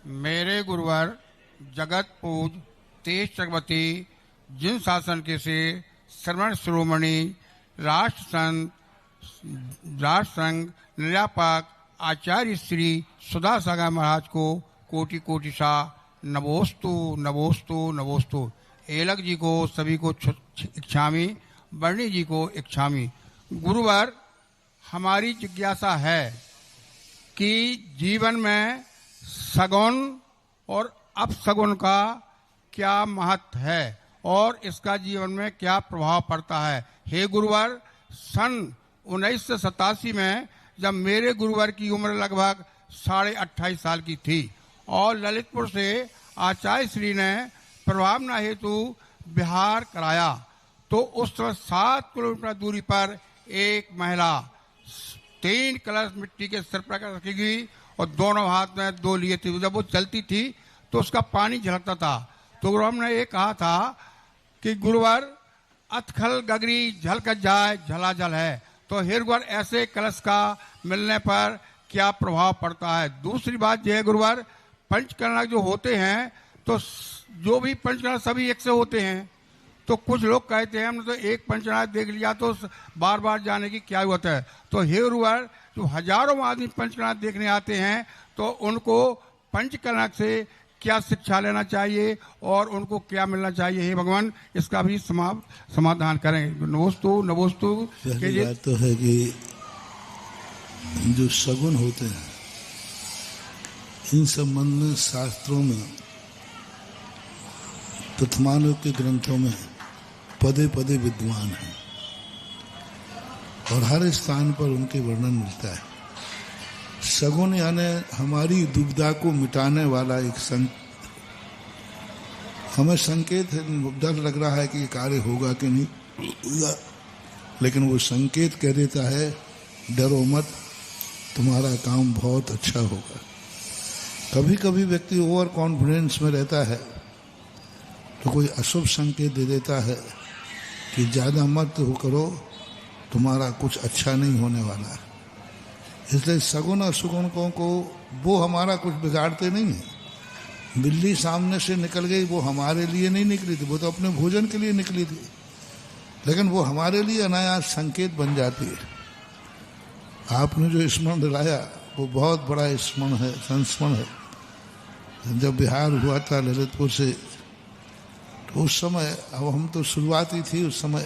मेरे गुरुवर जगत पूज तेज चक्रवर्ती जिन शासन के से श्रवण शिरोमणि राष्ट्र संघ निर्यापक आचार्य श्री सुधा सागर महाराज को कोटि कोटि सा नमोस्तु नमोस्तु नमोस्तु। एलक जी को सभी को इच्छामी, वर्णी जी को इच्छामी। गुरुवर, हमारी जिज्ञासा है कि जीवन में सगुन और अपसगुन का क्या महत्व है और इसका जीवन में क्या प्रभाव पड़ता है। हे गुरुवर, सन 1987 में जब मेरे गुरुवर की उम्र लगभग 28.5 साल की थी और ललितपुर से आचार्य श्री ने प्रभावना हेतु बिहार कराया, तो उस समय 7 किलोमीटर दूरी पर एक महिला 3 कलश मिट्टी के सिर पर रखी गई और दोनों हाथ में 2 लिए थे। जब वो चलती थी तो उसका पानी झलकता था। तो गुरु ने ये कहा था कि गुरुवर, अथखल गगरी झलक जाए झलाझल है। तो हे गुरुवर, ऐसे कलश का मिलने पर क्या प्रभाव पड़ता है। दूसरी बात यह है गुरुवर, पंचकर्णक जो होते हैं तो जो भी पंचकर्णक सभी एक से होते हैं, तो कुछ लोग कहते हैं हमने तो एक पंचकर्णक देख लिया तो बार बार जाने की क्या होता है। तो हे गुरुवर, जो हजारों आदमी पंचकर्णक देखने आते हैं तो उनको पंचकर्णक से क्या शिक्षा लेना चाहिए और उनको क्या मिलना चाहिए। हे भगवान, इसका भी समाधान करें। नमोस्तु नमोस्तु। पहली बात तो है कि जो सगुन होते हैं इन संबंध में शास्त्रों में, प्रथमालोक के ग्रंथों में पदे पदे विद्वान हैं और हर स्थान पर उनके वर्णन मिलता है। सगुन यानी हमारी दुविधा को मिटाने वाला एक हमें संकेत है, डर लग रहा है कि ये कार्य होगा कि नहीं होगा, लेकिन वो संकेत कह देता है डरो मत, तुम्हारा काम बहुत अच्छा होगा। कभी कभी व्यक्ति ओवर कॉन्फिडेंस में रहता है तो कोई अशुभ संकेत दे देता है कि ज़्यादा मत हो करो, तुम्हारा कुछ अच्छा नहीं होने वाला है। इसलिए सगुन और सुगुन को वो हमारा कुछ बिगाड़ते नहीं है। बिल्ली सामने से निकल गई, वो हमारे लिए नहीं निकली थी, वो तो अपने भोजन के लिए निकली थी, लेकिन वो हमारे लिए अनायास संकेत बन जाती है। आपने जो स्मरण दिलाया वो बहुत बड़ा स्मरण है, संस्मरण है। जब बिहार हुआ था ललितपुर से, तो उस समय, अब हम तो शुरुआती थी उस समय,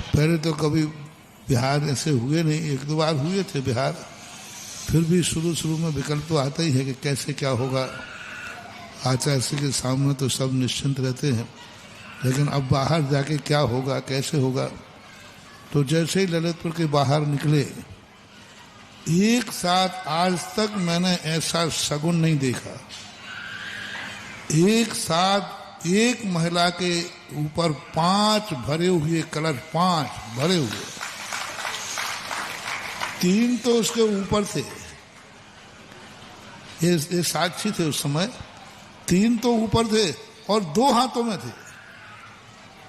पहले तो कभी बिहार ऐसे हुए नहीं, 1-2 बार हुए थे बिहार, फिर भी शुरू में विकल्प तो आता ही है कि कैसे क्या होगा। आचार्य के सामने तो सब निश्चिंत रहते हैं, लेकिन अब बाहर जाके क्या होगा, कैसे होगा। तो जैसे ही ललितपुर के बाहर निकले, एक साथ आज तक मैंने ऐसा सगुन नहीं देखा। एक साथ एक महिला के ऊपर 5 भरे हुए कलश, 5 भरे हुए, 3 तो उसके ऊपर थे, ये साक्षी थे उस समय, 3 तो ऊपर थे और 2 हाथों में थे।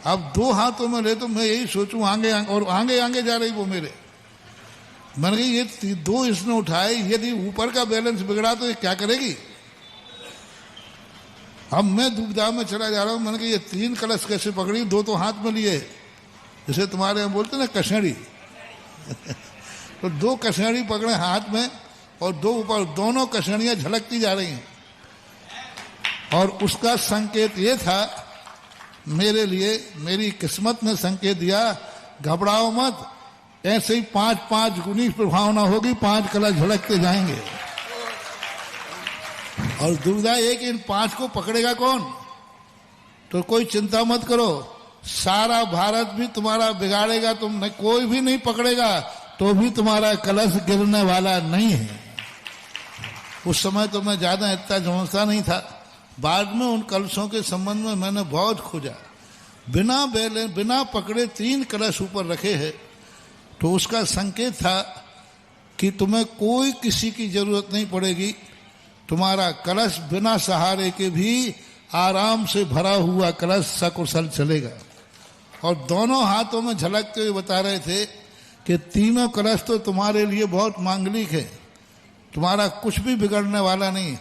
अब 2 हाथों में रहे तो मैं यही सोचूं आगे और आगे जा रही वो मेरे, मैंने कहा ये 2 इसने उठाए, यदि ऊपर का बैलेंस बिगड़ा तो ये क्या करेगी। अब मैं दुविधा में चला जा रहा हूं, मैंने कहा ये 3 कलश कैसे पकड़ी, 2 तो हाथ में लिए, जैसे तुम्हारे यहाँ बोलते ना कशेड़ी तो 2 कशेड़ी पकड़े हाथ में और 2 ऊपर, दोनों कशेड़ियां झलकती जा रही हैं। और उसका संकेत ये था मेरे लिए, मेरी किस्मत ने संकेत दिया, घबराओ मत, ऐसे ही 5-5 गुनी प्रभावना होगी, 5 कलश झलकते जाएंगे। और दुविधा ये कि इन 5 को पकड़ेगा कौन। तो कोई चिंता मत करो, सारा भारत भी तुम्हारा बिगाड़ेगा, तुम कोई भी नहीं पकड़ेगा तो भी तुम्हारा कलश गिरने वाला नहीं है। उस समय तो मैं ज्यादा इतना समझता नहीं था, बाद में उन कलशों के संबंध में मैंने बहुत खोजा। बिना पकड़े 3 कलश ऊपर रखे हैं, तो उसका संकेत था कि तुम्हें कोई किसी की जरूरत नहीं पड़ेगी, तुम्हारा कलश बिना सहारे के भी आराम से भरा हुआ कलश सकुशल चलेगा। और दोनों हाथों में झलकते हुए बता रहे थे कि तीनों कलश तो तुम्हारे लिए बहुत मांगलिक है, तुम्हारा कुछ भी बिगड़ने वाला नहीं,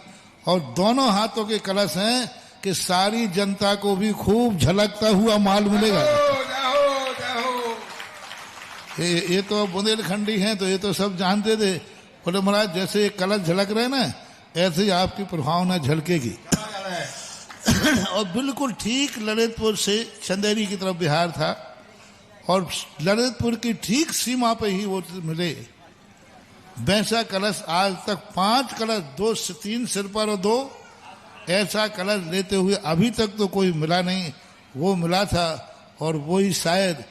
और दोनों हाथों के कलश हैं कि सारी जनता को भी खूब झलकता हुआ माल मिलेगा। ये तो बुंदेलखंडी हैं तो ये तो सब जानते थे। बोले महाराज जैसे ये कलश झलक रहे ना, ऐसे ही आपकी प्रभावना झलकेगी। और बिल्कुल ठीक ललितपुर से चंदेरी की तरफ बिहार था, और ललितपुर की ठीक सीमा पे ही वो मिले। वैसा कलश आज तक 5 कलश, 2 से 3 सिर पर और 2 ऐसा कलश लेते हुए अभी तक तो कोई मिला नहीं। वो मिला था, और वही शायद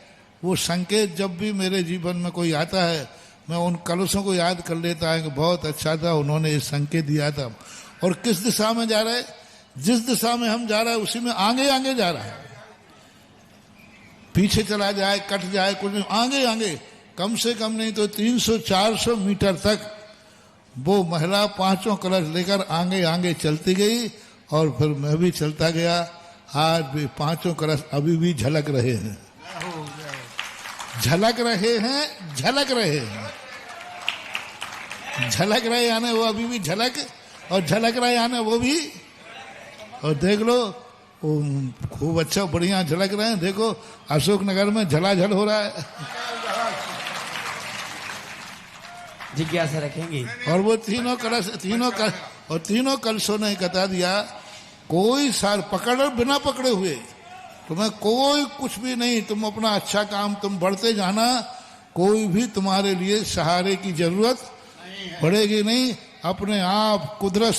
वो संकेत जब भी मेरे जीवन में कोई आता है मैं उन कलशों को याद कर लेता है कि बहुत अच्छा था, उन्होंने ये संकेत दिया था। और किस दिशा में जा रहा है, जिस दिशा में हम जा रहे हैं उसी में आगे आगे जा रहा है। पीछे चला जाए, कट जाए, कुछ नहीं, आगे आगे कम से कम नहीं तो 300-400 मीटर तक वो महिला 5 कलश लेकर आगे आगे चलती गई, और फिर मैं भी चलता गया। आज भी 5 कलश अभी भी झलक रहे हैं, झलक रहे हैं, झलक रहे हैं, झलक रहे यानी वो अभी भी झलक, और झलक रहे यानी वो भी। और देख लो वो खूब अच्छा बढ़िया झलक रहे हैं। देखो अशोकनगर में झलाझल हो रहा है। जिज्ञासा रखेंगे। और वो तीनों कलशों ने बता दिया, कोई सार पकड़ बिना पकड़े हुए तुम्हें कोई कुछ भी नहीं, तुम अपना अच्छा काम तुम बढ़ते जाना, कोई भी तुम्हारे लिए सहारे की जरूरत पड़ेगी नहीं। अपने आप कुदरत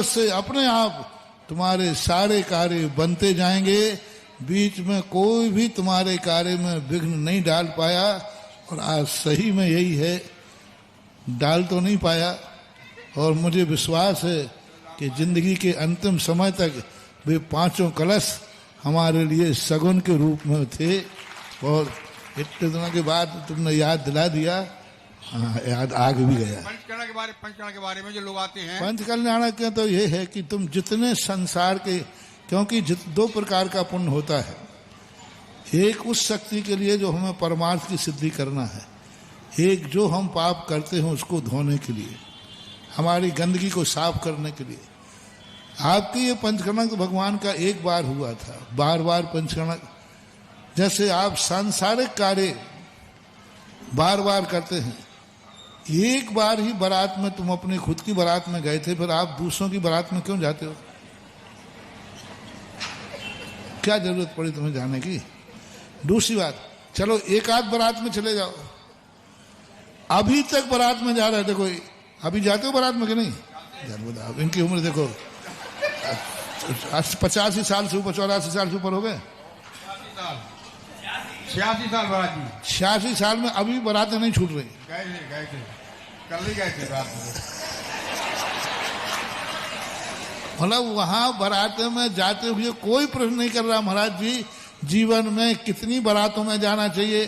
से अपने आप तुम्हारे सारे कार्य बनते जाएंगे। बीच में कोई भी तुम्हारे कार्य में विघ्न नहीं डाल पाया, और आज सही में यही है, डाल तो नहीं पाया। और मुझे विश्वास है कि जिंदगी के अंतिम समय तक वे 5 कलश हमारे लिए सगुन के रूप में थे। और इतने दिनों के बाद तुमने याद दिला दिया, हाँ याद आग भी गया। पंचकर्म के बारे में जो लोग आते हैं, पंच कल्याण के तो ये है कि तुम जितने संसार के, क्योंकि 2 प्रकार का पुण्य होता है। एक उस शक्ति के लिए जो हमें परमार्थ की सिद्धि करना है, एक जो हम पाप करते हैं उसको धोने के लिए, हमारी गंदगी को साफ करने के लिए। आपके ये पंचकर्म तो भगवान का एक बार हुआ था, बार बार पंचकर्म। जैसे आप सांसारिक कार्य बार बार करते हैं, एक बार ही बारात में तुम अपनी खुद की बारात में गए थे, फिर आप दूसरों की बारात में क्यों जाते हो? क्या जरूरत पड़ी तुम्हें जाने की? दूसरी बात, चलो एक आध बारात में चले जाओ। अभी तक बारात में जा रहे थे कोई, अभी जाते हो बारात में कि नहीं? अब इनकी उम्र देखो 85 साल से ऊपर, 84 साल से ऊपर हो गए। 86 साल बारात जी, 86 साल में अभी बारातें नहीं छूट रही। गए थे कल ही गए थे रात में। मतलब वहां बारातों में जाते हुए कोई प्रश्न नहीं कर रहा महाराज जी जीवन में कितनी बारातों में जाना चाहिए,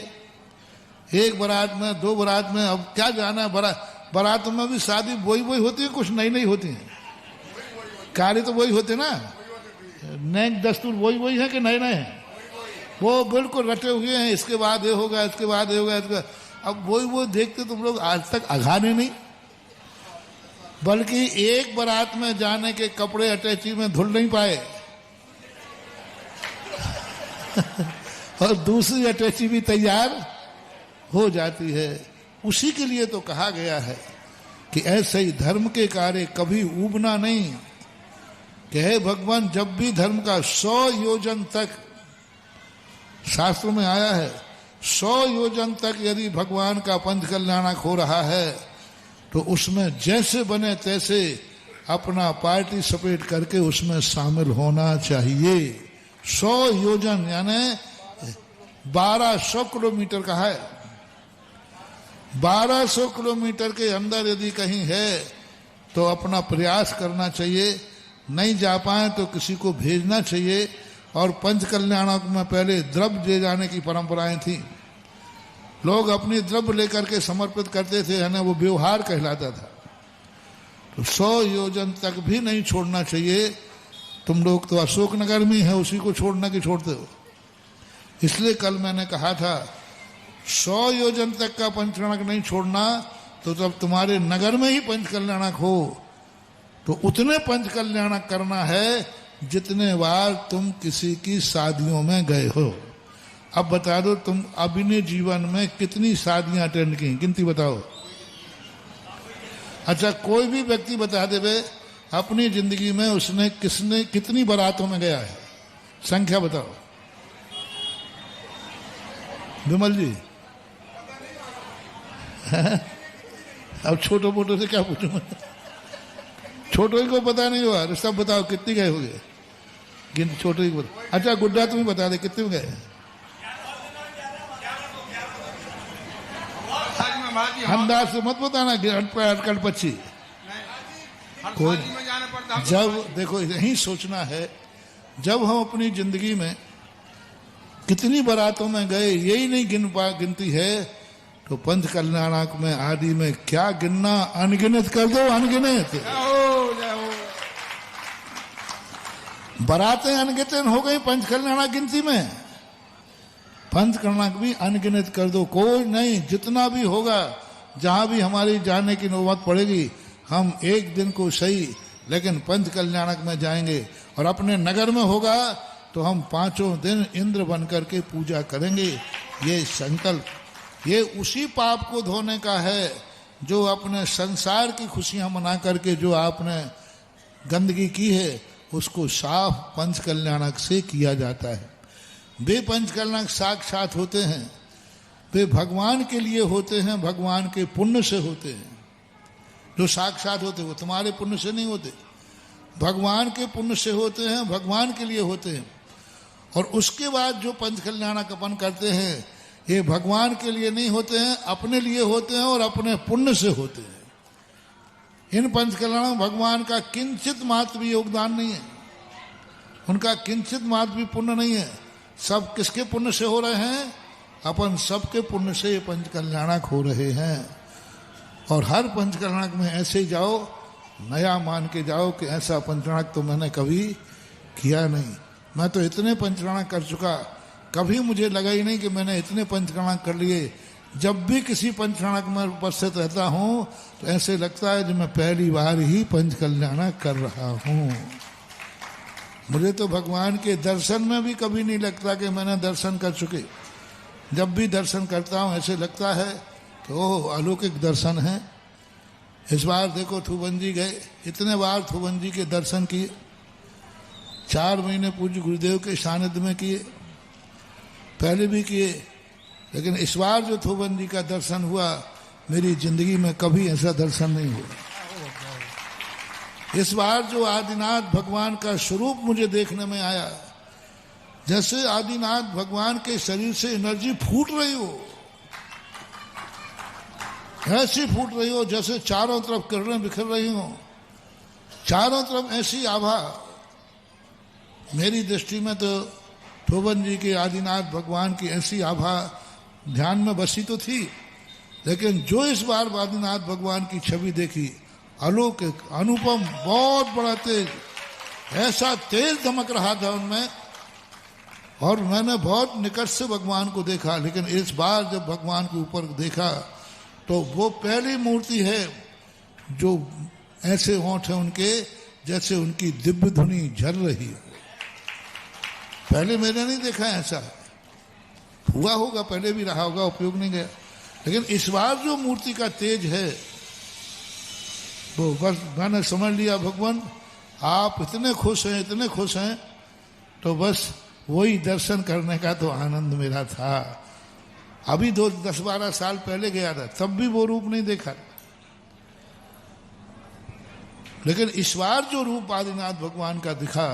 1 बारात में, 2 बारात में, अब क्या जाना। बारातों में भी शादी वही होती है, कुछ नई होती है, कार्य तो वही होते ना, नए दस्तूर वही है कि नए हैं, वो बिल्कुल रटे हुए हैं। इसके बाद ये होगा, इसके बाद ये होगा, अब वो देखते तुम लोग आज तक अघाने नहीं, बल्कि एक बारात में जाने के कपड़े अटैची में धुल नहीं पाए और दूसरी अटैची भी तैयार हो जाती है। उसी के लिए तो कहा गया है कि ऐसे ही धर्म के कार्य कभी ऊबना नहीं, कि हे भगवान जब भी धर्म का 100 योजन तक, शास्त्रों में आया है 100 योजन तक यदि भगवान का पंच कल्याणक हो रहा है तो उसमें जैसे बने तैसे अपना पार्टिसिपेट करके उसमें शामिल होना चाहिए। 100 योजन यानी 1200 किलोमीटर का है। 1200 किलोमीटर के अंदर यदि कहीं है तो अपना प्रयास करना चाहिए, नहीं जा पाए तो किसी को भेजना चाहिए। और पंच कल्याणक में पहले द्रव्य ले जाने की परंपराएं थी, लोग अपनी द्रव्य लेकर के समर्पित करते थे, है ना, वो व्यवहार कहलाता था। तो 100 योजन तक भी नहीं छोड़ना चाहिए। तुम लोग तो अशोकनगर में है, उसी को छोड़ना कि छोड़ते हो। इसलिए कल मैंने कहा था 100 योजन तक का पंचकर्णक नहीं छोड़ना, तो तब तुम्हारे नगर में ही पंचकल्याणक हो तो उतने पंचकल्याणक करना है जितने बार तुम किसी की शादियों में गए हो। अब बता दो तुम अपने जीवन में कितनी शादियां अटेंड की, गिनती बताओ। अच्छा, कोई भी व्यक्ति बता दे वे अपनी जिंदगी में उसने किसने कितनी बारातों में गया है, संख्या बताओ। विमल जी अब छोटो मोटो से क्या पूछूं मैं, छोटो ही को पता नहीं हुआ, सब बताओ कितनी गए हो गए, गिन छोटो ही को। अच्छा गुड्डा तुम ही बता दे कितने गए। अंदाज से मत बताना अटकट पक्षी। कोई जब देखो यही सोचना है, जब हम अपनी जिंदगी में कितनी बारातों में गए यही नहीं गिनती है, तो पंच कल्याणक में आदि में क्या गिनना, अनगिनत कर दो, अनगिनत। बारातें अनगिनत हो गई पंच कल्याणक गिनती में, पंच कल्याणक भी अनगिनत कर दो, कोई नहीं, जितना भी होगा, जहां भी हमारी जाने की नौबत पड़ेगी हम एक दिन को सही लेकिन पंच कल्याणक में जाएंगे। और अपने नगर में होगा तो हम 5 दिन इंद्र बन करके पूजा करेंगे। ये संकल्प, ये उसी पाप को धोने का है जो अपने संसार की खुशियां मना करके जो आपने गंदगी की है उसको साफ पंच कल्याणक से किया जाता है। वे पंच कल्याणक साक्षात होते हैं, वे भगवान के लिए होते हैं, भगवान के पुण्य से होते हैं। जो साक्षात होते हैं वो तुम्हारे पुण्य से नहीं होते, भगवान के पुण्य से होते हैं, भगवान के लिए होते हैं। और उसके बाद जो पंच कल्याणक अपन करते हैं ये भगवान के लिए नहीं होते हैं, अपने लिए होते हैं और अपने पुण्य से होते हैं। इन पंच कल्याणों भगवान का किंचित मात्र भी योगदान नहीं है, उनका किंचित मात्र भी पुण्य नहीं है। सब किसके पुण्य से हो रहे हैं? अपन सबके पुण्य से ये पंच कल्याणक हो रहे हैं। और हर पंच कल्याणक में ऐसे ही जाओ, नया मान के जाओ कि ऐसा पंचकल्याणक तो मैंने कभी किया नहीं। मैं तो इतने पंचकल्याणक कर चुका, कभी मुझे लगा ही नहीं कि मैंने इतने पंचकल्याणक कर लिए। जब भी किसी पंचकल्याणक में उपस्थित रहता हूँ तो ऐसे लगता है कि मैं पहली बार ही पंचकल्याणक कर रहा हूँ। मुझे तो भगवान के दर्शन में भी कभी नहीं लगता कि मैंने दर्शन कर चुके। जब भी दर्शन करता हूँ ऐसे लगता है कि ओह अलौकिक दर्शन है। इस बार देखो थुबन जी गए, इतने बार थुबन जी के दर्शन किए, 4 महीने पूज्य गुरुदेव के सानिध्य में किए, पहले भी किए, लेकिन इस बार जो थुबन जी का दर्शन हुआ मेरी जिंदगी में कभी ऐसा दर्शन नहीं हुआ। इस बार जो आदिनाथ भगवान का स्वरूप मुझे देखने में आया, जैसे आदिनाथ भगवान के शरीर से एनर्जी फूट रही हो, ऐसी फूट रही हो जैसे चारों तरफ किरणें बिखर रही हो, चारों तरफ ऐसी आभा। मेरी दृष्टि में तो थोबन जी के आदिनाथ भगवान की ऐसी आभा ध्यान में बसी तो थी, लेकिन जो इस बार आदिनाथ भगवान की छवि देखी, अलौकिक, अनुपम, बहुत बड़ा तेज, ऐसा तेज दमक रहा था उनमें। और मैंने बहुत निकट से भगवान को देखा, लेकिन इस बार जब भगवान के ऊपर देखा तो वो पहली मूर्ति है जो ऐसे होंठ है उनके जैसे उनकी दिव्य धुनी झल रही है। पहले मैंने नहीं देखा ऐसा, हुआ होगा पहले भी रहा होगा, उपयोग नहीं गया, लेकिन इस बार जो मूर्ति का तेज है वो बस मैंने समझ लिया भगवान आप इतने खुश हैं, इतने खुश हैं, तो बस वही दर्शन करने का तो आनंद मेरा था। अभी 10-12 साल पहले गया था, तब भी वो रूप नहीं देखा, लेकिन इस बार जो रूप आदिनाथ भगवान का दिखा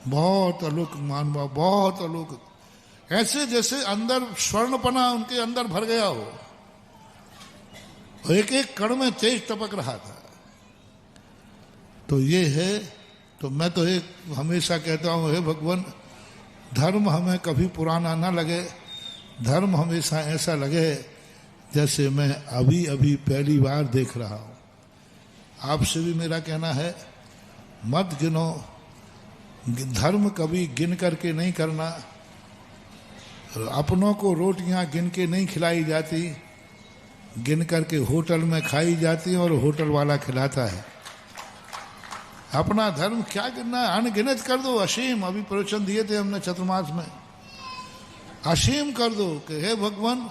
बहुत अलौकिक मानवा, बहुत अलौकिक, ऐसे जैसे अंदर स्वर्णपना उनके अंदर भर गया हो, एक एक कण में तेज टपक रहा था। तो ये है, तो मैं तो एक हमेशा कहता हूँ, हे भगवान धर्म हमें कभी पुराना ना लगे, धर्म हमेशा ऐसा लगे जैसे मैं अभी अभी पहली बार देख रहा हूँ। आपसे भी मेरा कहना है मत गिनो, धर्म कभी गिन करके नहीं करना, अपनों को रोटियां गिन के नहीं खिलाई जाती, गिन करके होटल में खाई जाती और होटल वाला खिलाता है। अपना धर्म क्या गिनना, अनगिनत कर दो, असीम। अभी प्रवचन दिए थे हमने चतुर्मास में, असीम कर दो कि हे भगवान,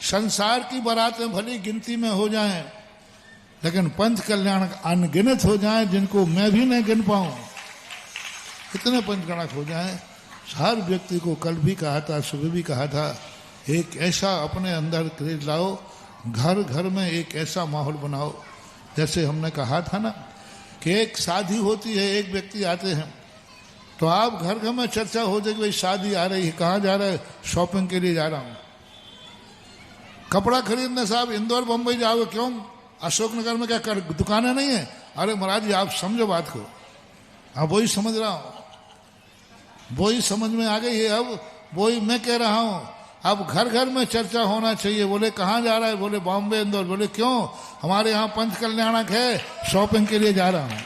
संसार की बारातें भली गिनती में हो जाएं, लेकिन पंच कल्याण अनगिनत हो जाएं, जिनको मैं भी नहीं गिन पाऊं, इतने पंचगणक हो जाएं। हर व्यक्ति को कल भी कहा था, सुबह भी कहा था, एक ऐसा अपने अंदर क्रेज लाओ, घर घर में एक ऐसा माहौल बनाओ। जैसे हमने कहा था ना कि एक शादी होती है, एक व्यक्ति आते हैं तो आप घर घर में चर्चा होती है कि भाई शादी आ रही है, कहाँ जा रहा है, शॉपिंग के लिए जा रहा हूँ। कपड़ा खरीदने साहब इंदौर बम्बई जाओगे, क्यों, अशोकनगर में क्या कर दुकानें नहीं है? अरे महाराज जी आप समझो बात को, हाँ वही समझ रहा हूँ, वही समझ में आ गई है। अब वही मैं कह रहा हूँ, अब घर घर में चर्चा होना चाहिए। बोले कहाँ जा रहा है? बोले बॉम्बे इंदौर। बोले क्यों? हमारे यहाँ पंच कल्याणक है, शॉपिंग के लिए जा रहा हूँ।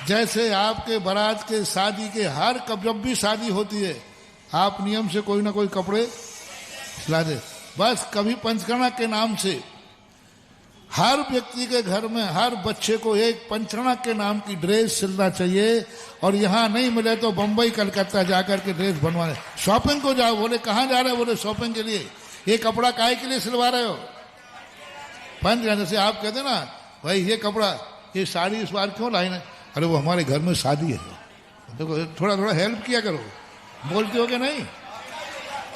जैसे आपके बारात के शादी के हर जब भी शादी होती है, आप नियम से कोई ना कोई कपड़े सिला दे। बस कभी पंचकर्णक के नाम से हर व्यक्ति के घर में हर बच्चे को एक पंचकर्णक के नाम की ड्रेस सिलना चाहिए। और यहाँ नहीं मिले तो बम्बई कलकत्ता जाकर के ड्रेस बनवाने, शॉपिंग को जाओ। बोले कहाँ जा रहे हो? बोले शॉपिंग के लिए। ये कपड़ा काहे के लिए सिलवा रहे हो? पंच, जैसे आप कहते ना भाई ये कपड़ा, ये साड़ी इस बार क्यों लाई ना? अरे वो हमारे घर में शादी है, देखो थोड़ा थोड़ा हेल्प किया करो। बोलते हो कि नहीं?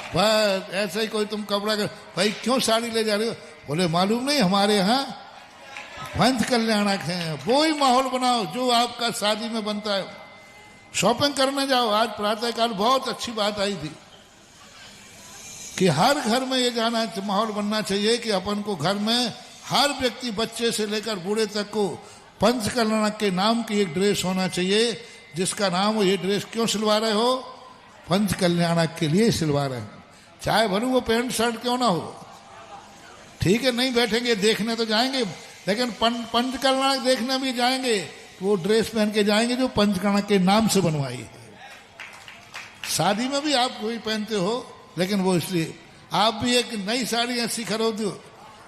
बस ऐसे ही कोई तुम कपड़ा कर, भाई क्यों साड़ी ले जा रहे हो? बोले मालूम नहीं, हमारे यहाँ पंच कल्याणक हैं। वो ही माहौल बनाओ जो आपका शादी में बनता है। शॉपिंग करने जाओ। आज प्रातःकाल बहुत अच्छी बात आई थी कि हर घर में ये जाना माहौल बनना चाहिए कि अपन को घर में हर व्यक्ति, बच्चे से लेकर बूढ़े तक को पंच कल्याणक के नाम की एक ड्रेस होना चाहिए, जिसका नाम हो। ये ड्रेस क्यों सिलवा रहे हो? पंच कल्याणक के लिए सिलवा रहे हैं। चाहे भले वो पैंट शर्ट क्यों ना हो, ठीक है, नहीं बैठेंगे, देखने तो जाएंगे, लेकिन पंच कल्याणक देखने भी जाएंगे तो वो ड्रेस पहन के जाएंगे जो पंचकर्णक के नाम से बनवाई है। शादी में भी आप कोई पहनते हो, लेकिन वो इसलिए आप भी एक नई साड़ी ऐसी खरीदते हो,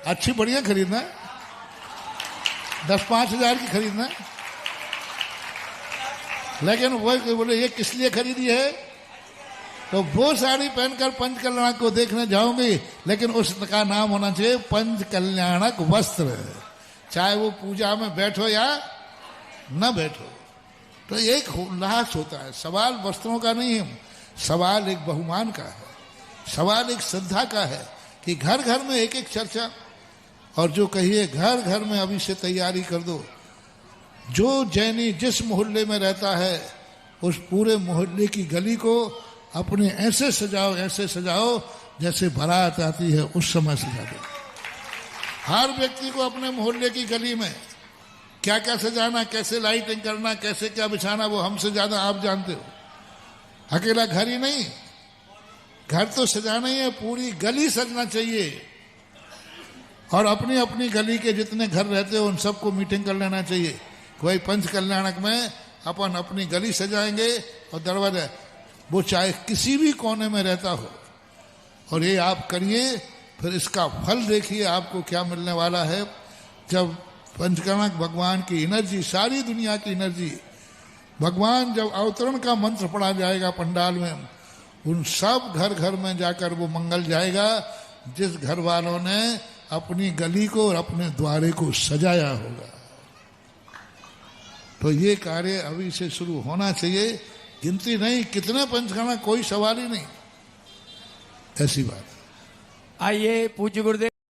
अच्छी बढ़िया खरीदना, 10-5 हजार की खरीदना, लेकिन वो बोले ये किस लिए खरीदी है? तो वो साड़ी पहनकर पंच कल्याणक को देखने जाओगे, लेकिन उसका नाम होना चाहिए पंच कल्याणक वस्त्र। चाहे वो पूजा में बैठो या न बैठो, तो एक उल्लास होता है। सवाल वस्त्रों का नहीं है, सवाल एक बहुमान का है, सवाल एक श्रद्धा का है कि घर घर में एक एक चर्चा। और जो कहिए घर घर में अभी से तैयारी कर दो। जो जैनी जिस मोहल्ले में रहता है, उस पूरे मोहल्ले की गली को अपने ऐसे सजाओ जैसे बारात आती है उस समय सजा दो। हर व्यक्ति को अपने मोहल्ले की गली में क्या क्या सजाना, कैसे लाइटिंग करना, कैसे क्या बिछाना, वो हमसे ज्यादा आप जानते हो। अकेला घर ही नहीं, घर तो सजाना ही है, पूरी गली सजना चाहिए। और अपनी अपनी गली के जितने घर रहते हो उन सबको मीटिंग कर लेना चाहिए। कोई पंच कल्याणक में अपन अपनी गली सजाएंगे और दरवाजा, वो चाहे किसी भी कोने में रहता हो। और ये आप करिए, फिर इसका फल देखिए आपको क्या मिलने वाला है। जब पंचकर्णक भगवान की एनर्जी, सारी दुनिया की एनर्जी, भगवान जब अवतरण का मंत्र पढ़ा जाएगा पंडाल में, उन सब घर घर में जाकर वो मंगल जाएगा जिस घर वालों ने अपनी गली को और अपने द्वारे को सजाया होगा। तो ये कार्य अभी से शुरू होना चाहिए। गिनती नहीं, कितने पंचकर्णक, कोई सवाल ही नहीं, ऐसी बात। आइए पूज्य गुरुदेव।